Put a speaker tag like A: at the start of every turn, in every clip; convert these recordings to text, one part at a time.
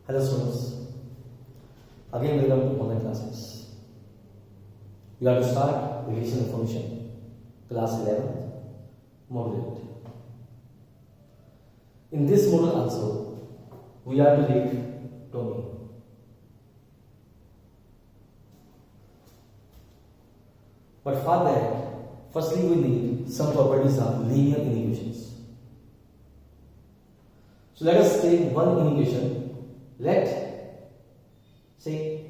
A: Hello students, again welcome to online classes. We are to start relation information, class 11, module 8. In this module also, we are to read domain. But for that, firstly we need some properties of linear inequations. So let us take one inequation. Let say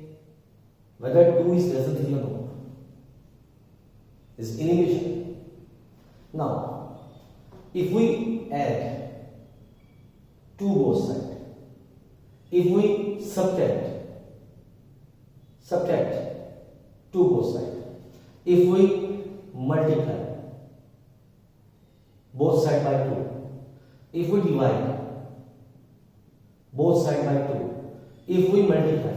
A: whether 2 is less than 3 or not. This is inequation. Now, if we add 2 both sides, if we subtract 2 both sides, if we multiply both sides by 2, if we divide both sides by 2, if we multiply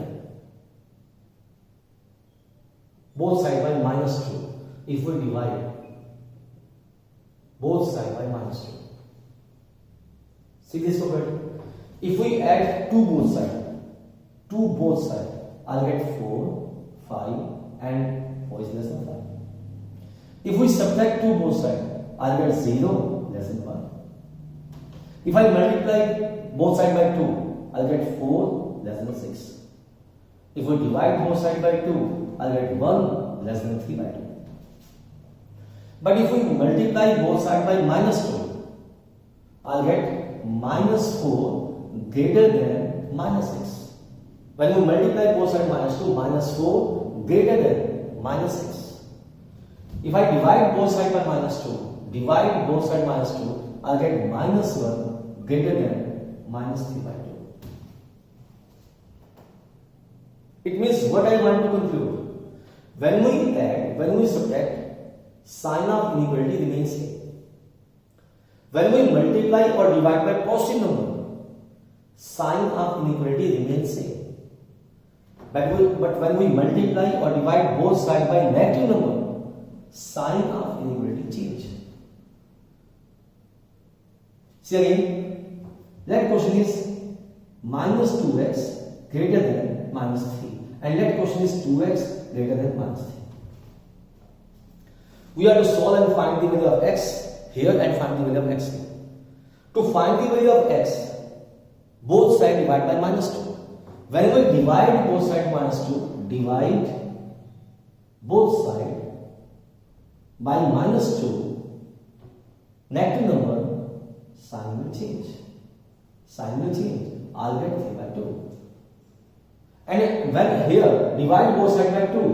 A: both sides by -2, if we divide both sides by -2. See this property? If we add 2 both sides, I'll get 4, 5 and 4 is less than 5. If we subtract 2 both sides, I'll get 0 less than 1. If I multiply both sides by 2, I'll get 4 less than 6. If we divide both sides by 2, I'll get 1 less than 3 by 2. But if we multiply both sides by -2, I'll get -4 greater than -6. When we multiply both sides by -2, -4 greater than -6. If I divide both sides by -2, I'll get -1 greater than -3 by 2. It means what I want to conclude. When we add, when we subtract, sign of inequality remains same. When we multiply or divide by positive number, sign of inequality remains same. But when we multiply or divide both sides by negative number, sign of inequality change. See again, that question is -2x greater than -3, and let question is 2x greater than -3. We are to solve and find the value of x here and find the value of x here. To find the value of x, both sides divide by -2. When we divide both sides by -2, divide both sides by -2, negative number, sign will change. I'll get 3 by 2. And when here divide both sides by 2,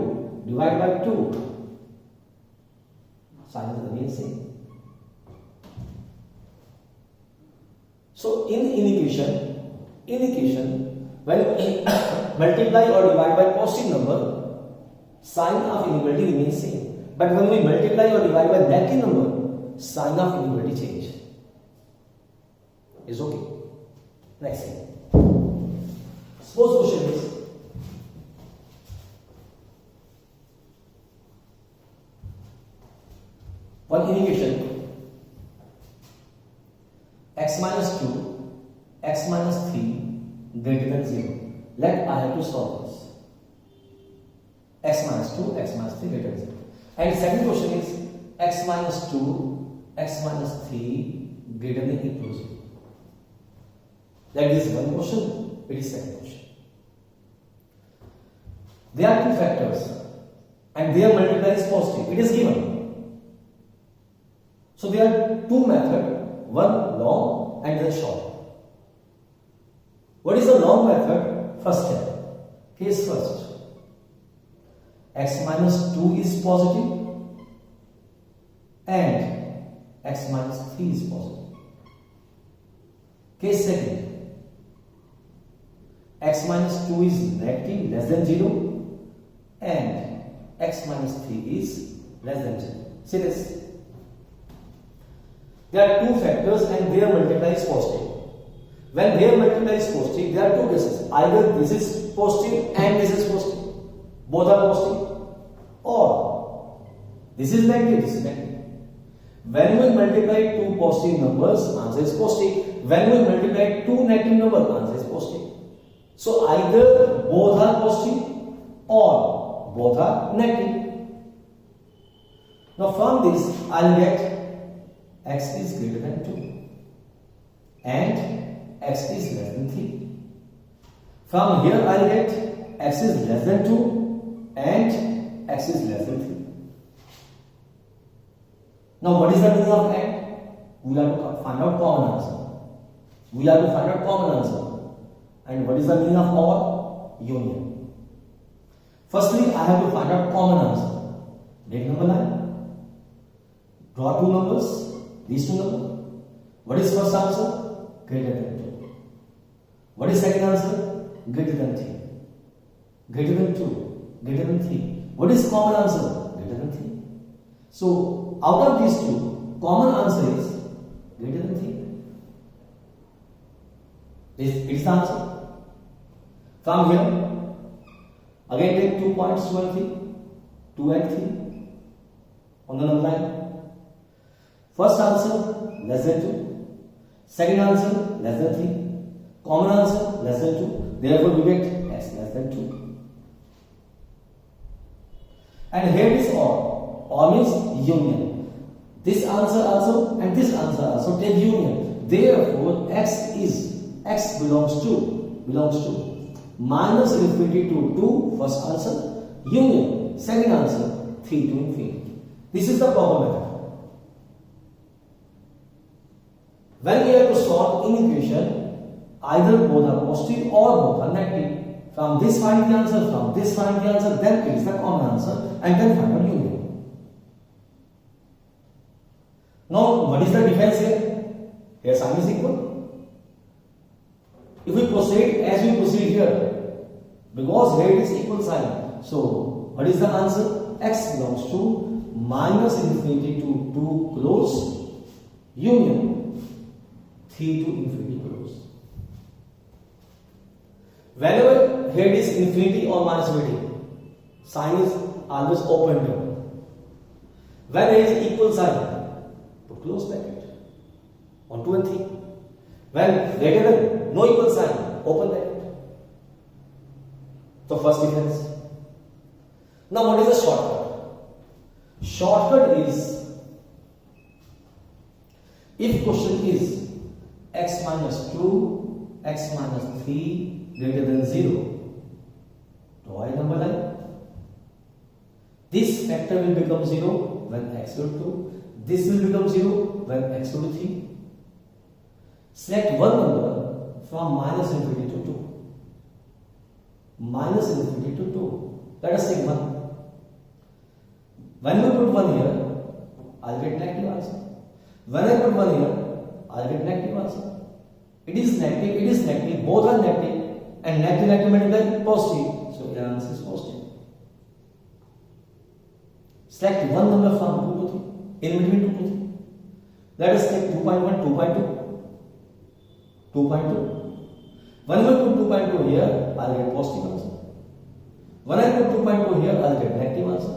A: sign is again same. So in inequation, when we multiply or divide by positive number, sign of inequality remains same. But when we multiply or divide by negative number, sign of inequality change. Is okay. Next thing. Suppose question is one inequation x minus 2, x minus 3 greater than 0. Let I have to solve this. X minus 2, x minus 3 greater than 0. And second question is x minus 2, x minus 3 greater than equal to 0. That is one question, it is second question. There are two factors and their multiply is positive. It is given. So there are two methods, one long and then short. What is the long method? First step. Case first. X minus 2 is positive and x minus 3 is positive. Case second. X minus 2 is negative, less than 0, and x minus 3 is less than 0. See this. There are two factors and their multiply is positive. When their multiply is positive, there are two cases. Either this is positive and this is positive. Both are positive. Or this is negative, this is negative. When we multiply two positive numbers, answer is positive. When we multiply two negative numbers, answer is positive. So either both are positive or both are negative. Now from this I'll get x is greater than 2 and x is less than 3. From here I'll get x is less than 2 and x is less than 3. Now what is the meaning of AND? We have to find out common answer. We have to find out common answer. And what is the meaning of OR? Union. Firstly, I have to find out common answer. Make number line. Draw two numbers. These two numbers. What is first answer? Greater than 2. What is second answer? Greater than 3. Greater than 2. Greater than 3. What is common answer? Greater than 3. So, out of these two, common answer is greater than 3. It is the answer. From here, again take 2 points 2 and 3. 2 and 3 on the number line. First answer less than 2. Second answer less than 3. Common answer less than 2. Therefore, we get x less than 2. And here is OR. OR means union. This answer also and this answer also take union. Therefore, x belongs to minus infinity to 2, first answer, union, second answer, 3 to infinity. This is the proper method. When we have to solve in equation, either both are positive or both are negative. From this find the answer, from this find the answer, then it is the common answer, and then find out union. Now, what is the difference here? Here sign is equal. If we proceed as we proceed here, because here it is equal sign, so what is the answer? X belongs to minus infinity to 2 close, union 3 to infinity close. Whenever here it is infinity or minus infinity, sign is always open here. When there is equal sign, to close bracket on 2 and 3. When greater than no equal sign, open bracket. So first difference. Now what is the shortcut? Shortcut is, if question is x minus 2, x minus 3 greater than 0, draw a number line. This factor will become 0 when x equal to 2. This will become 0 when x equal to 3. Select one number from minus infinity to 2. Minus infinity to 2. Let us take 1. When we put 1 here, I'll get negative answer. When I put 1 here, I'll get negative answer. It is negative, both are negative, and negative multiplied positive, so the answer is positive. Select one number from 2 to 3, in between 2 to 3. Let us take 2.1, 2.2. 2.2. When I put 2.2 here, I'll get positive answer. When I put 2.2 here, I'll get negative answer.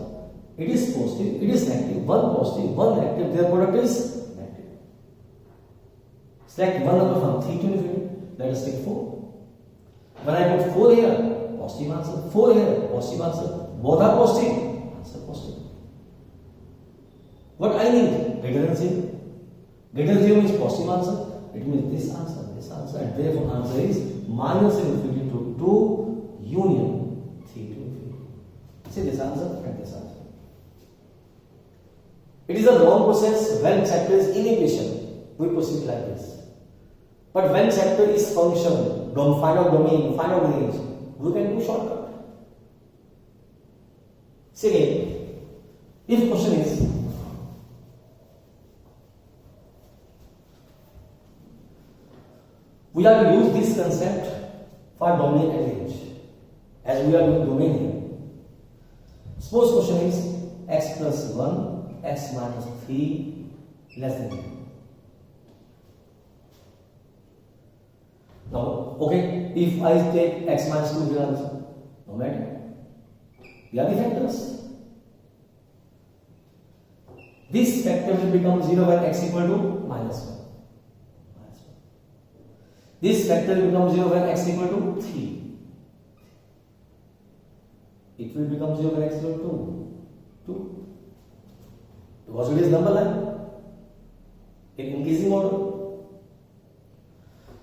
A: It is positive, it is negative. One positive, one negative. Their product is negative. Select one number from 3 to infinity. Let us take 4. When I put 4 here, positive answer. 4 here, positive answer. Both are positive. Answer positive. What I need? Greater than 0. Greater than 0 means positive answer. It means this answer, and therefore answer is minus infinity to 2 union 3 to infinity. See this answer and this answer. It is a long process when chapter is in equation. We proceed like this. But when chapter is function, don't find out domain, find out range, we can do shortcut. See again, if question is we have to use this concept for domain and range, as we are doing domain here. Suppose question is x plus 1, x minus 3 less than 0. Now, okay, if I take x minus 2 here also, no matter. They are the factors. This factor will become 0 when x equal to minus 1. This factor will become 0 when x equal to 3. it will become 0 when x equal to 2. Because it is number line in increasing order.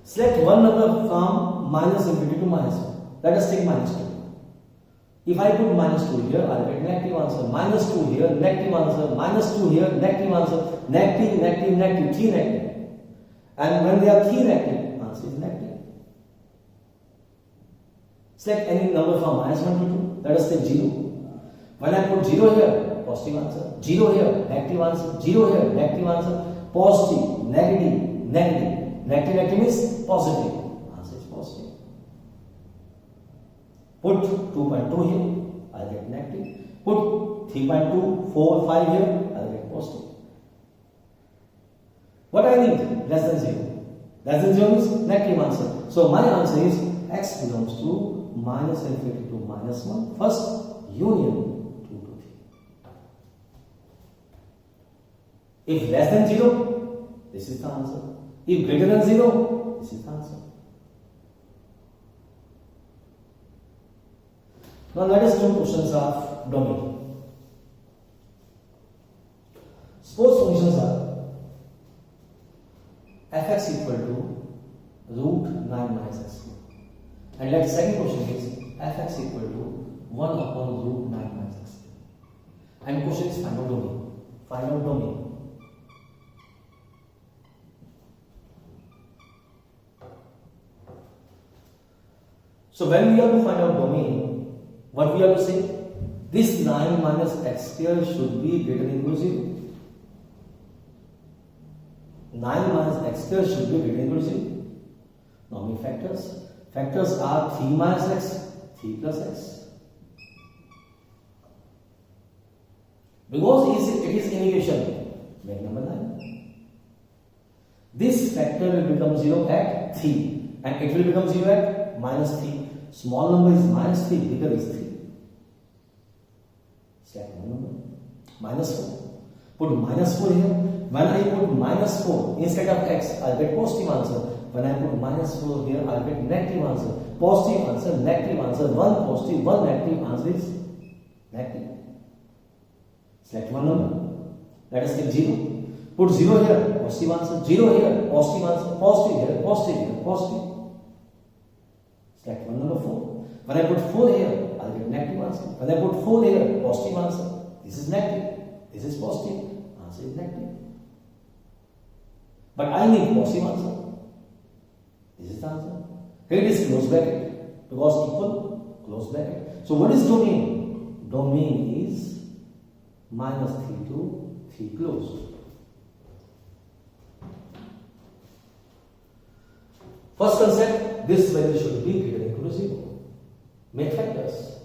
A: Select one number from minus infinity to minus 1. Let us take minus 2. If I put minus 2 here, I will get negative answer. Minus 2 here, negative answer. Minus 2 here, negative answer. Negative, negative, negative, 3 negative. And when they are 3 negative, answer is negative. Select any number from minus 1 to 2. Let us take 0. When I put 0 here, positive answer. 0 here, negative answer. 0 here, negative answer. Positive, negative, negative. Negative, negative means positive. Answer is positive. Put 2.2 here, I'll get negative. Put 3.2, 4, 5 here, I'll get positive. What I need? Less than 0. Less than 0 means negative answer. So my answer is x belongs to minus infinity to minus 1. First union 2 to 3. If less than 0, this is the answer. If greater than 0, this is the answer. Now let us do questions of domain. Suppose functions are fx equal to root 9 minus x cube. And let second question is fx equal to 1 upon root 9 minus x cube. And question is find out domain. Find out domain. So when we have to find out domain, what we have to say? This 9 minus x square should be greater than equal to 0. 9 minus x square should be greater than equal to 0. Now make factors. Factors are 3 minus x, 3 plus x. Because it is integration, make number 9. This factor will become 0 at 3 and it will become 0 at minus 3. Small number is minus 3, bigger is 3. Select one number. Minus 4. Put minus 4 here. When I put minus 4 instead of x, I'll get positive answer. When I put minus 4 here, I'll get negative answer. Positive answer, negative answer. 1 positive, 1 negative answer is negative. Select one number. Let us take 0. Put 0 here, positive answer. 0 here, positive answer. Positive here, positive here, positive. Select one number 4. When I put 4 here, I'll get negative answer. When I put 4 here, positive answer. This is negative. This is positive. Answer is negative. But I need positive answer. This is the answer. Here it is close bracket. Because equal, close bracket. So what is domain? Domain is minus 3 to 3 close. First concept, this value should be greater than equal to 0. Make factors.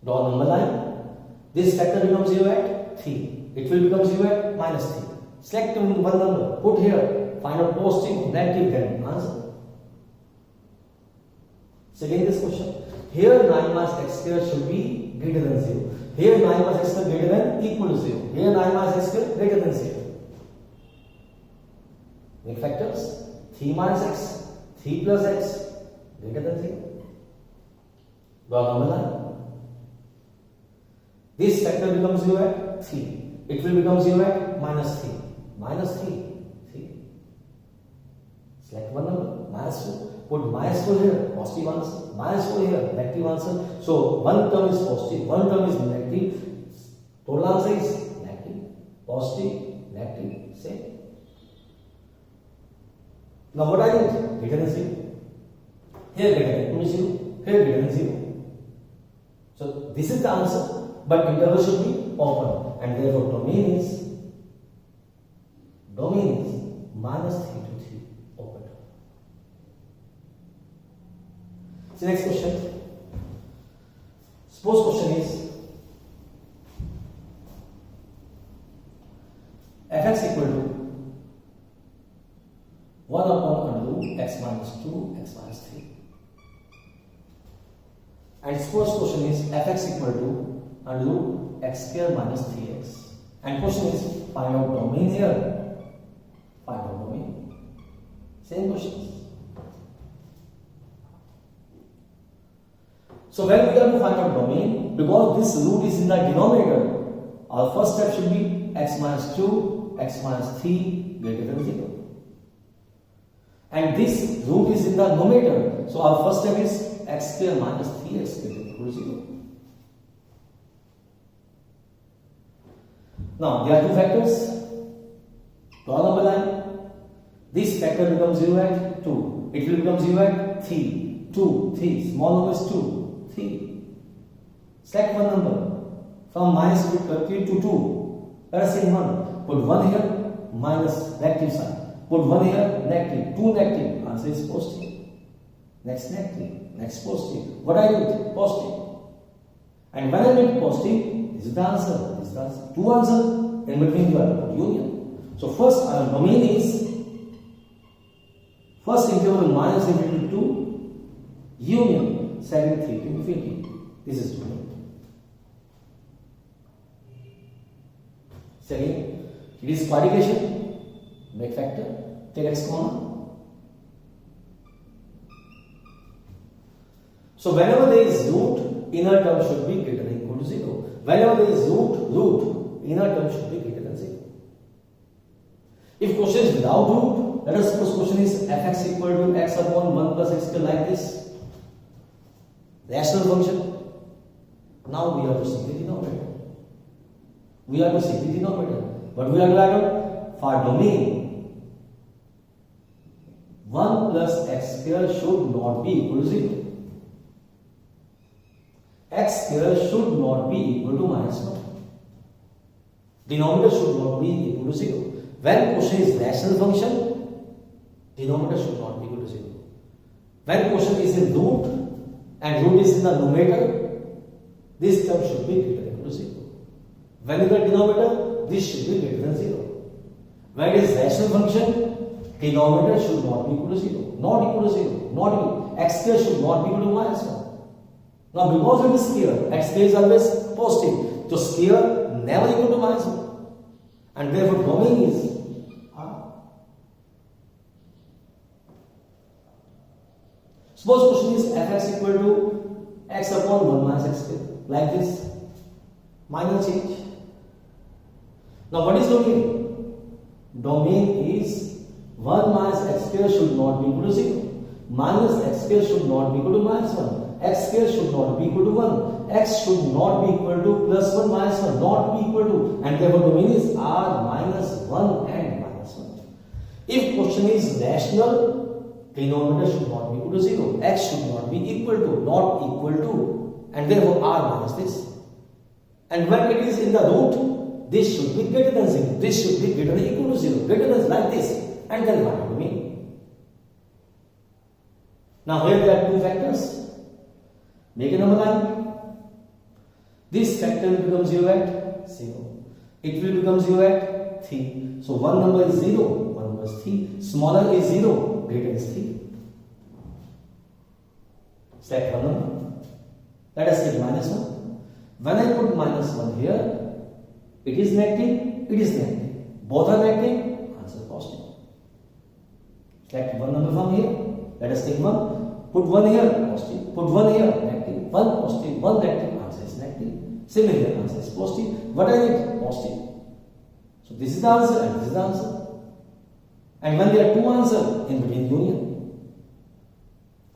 A: Draw number line. This factor becomes 0 at 3. It will become 0 at minus 3. Select one number. Put here. Find out positive, negative, then answer. Second this question. Here 9 minus x square should be greater than 0. Here 9 minus x square greater than equal to 0. Here 9 minus x square greater than 0. Make factors. 3 minus x, 3 plus x, greater than 0. Draw number line. This factor becomes 0 at 3. It will become 0 at minus 3. Minus 3, 3. Select one number, minus 4. Put minus 4 here, positive answer. Minus 4 here, negative answer. So one term is positive, one term is negative. Total answer is negative, positive, negative, same. Now what I need? Greater than 0. Here greater than 0. Here greater than 0. So this is the answer. But interval should be open. And therefore domain is minus 3 to 3 open. So next question. Suppose question is fx equal to 1 upon under root x minus 2, x minus 3. And suppose question is fx equal to under root x square minus 3x. And question is find out domain here. Find out domain. Same questions. So when we are to find out domain, because this root is in the denominator, our first step should be x minus 2, x minus 3 greater than 0. And this root is in the numerator, so our first step is x square minus 3x greater than equal to 0. Now there are two factors. Draw number line. This factor becomes 0 at 2. It will become 0 at 3. 2, 3. Small number is 2, 3. Select one number from minus 3 to 2. Let us say 1. Put 1 here, minus negative sign. Put 1 here, negative. 2 negative. Answer is positive. Next negative. Next positive. What I did? Positive. And when I make positive, this is the answer. This is the answer. Two answers. In between you have to put union. So first our domain is first interval minus infinity to union. Second 3 to infinity. This is domain. Second, it is quadrication. Make factor. Take x common. So whenever there is root, inner term should be greater than or equal to 0. Whenever there is root, inner term should be greater than 0. If question is without root, let us suppose question is fx equal to x upon 1 plus x square like this. Rational function. Now we have to simply denominator. We have to simply denominator. But we are to add up for domain 1 plus x square should not be equal to 0. X square should not be equal to minus 1. Denominator should not be equal to 0. When question is rational function, denominator should not be equal to 0. When question is in root and root is in the numerator, this term should be greater than equal to 0. When in the denominator, this should be greater than 0. When it is rational function, denominator should not be equal to 0. Not equal to 0. Not equal. X square should not be equal to minus 1. Now because it is square, x square is always positive. So square never equal to minus 1. And therefore domain is R. Suppose question is fx equal to x upon 1 minus x square. Like this. Minor change. Now what is domain? Domain is 1 minus x square should not be equal to 0. Minus x square should not be equal to minus 1. X square should not be equal to 1. X should not be equal to plus 1 minus 1. Not be equal to. And therefore domain is R minus 1 and minus 1. If question is rational, denominator should not be equal to 0. X should not be equal to. Not equal to. And therefore R minus this. And when it is in the root, this should be greater than 0. This should be greater than equal to 0. Greater than like this. And then what domain? Now here there are two factors. Make a number line. This factor will become 0 at 0. It will become 0 at 3. So one number is 0, one number is 3. Smaller is 0, greater is 3. Select one number. Let us take minus 1. When I put minus 1 here, it is negative, it is negative. Both are negative, answer positive. Select one number from here. Let us take 1. Put 1 here, positive. Put 1 here, negative. 1 positive, 1 negative, answer is negative. Same here, answer is positive. What I need? Positive. So this is the answer and this is the answer. And when there are two answers, in between union.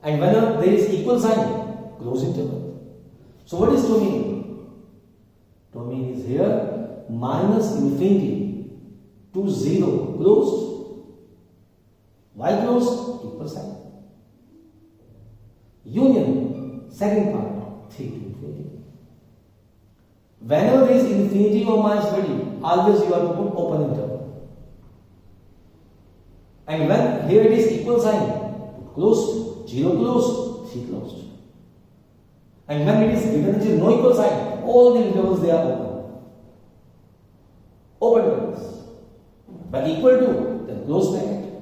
A: And whenever there is equal sign, close interval. So what is domain? Domain is here minus infinity to 0, closed. Why closed? Equal sign. Union, second part, 3 to infinity. Whenever there is infinity or minus infinity, always you have to put open interval. And when here it is equal sign, closed, 0 closed, 3 closed. And when it is greater than 0, no equal sign, all the intervals they are open. Open intervals. But equal to, then close bracket.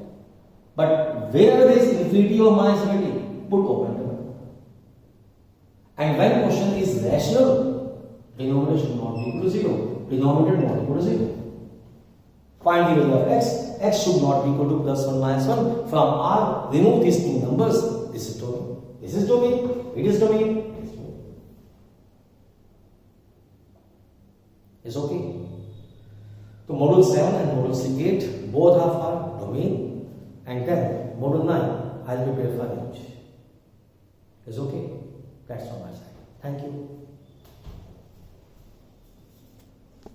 A: But wherever there is infinity or minus infinity, put open interval. And when question is rational, denominator should not be equal to 0. Denominator not equal to 0. Find the value of x. X should not be equal to plus 1 minus 1. From R, remove these two numbers. This is domain. This is domain. It is domain. It is domain. So module 7 and module 8 both are for domain, and then module 9 I'll prepare for each. Is okay? That's from my side. Thank you.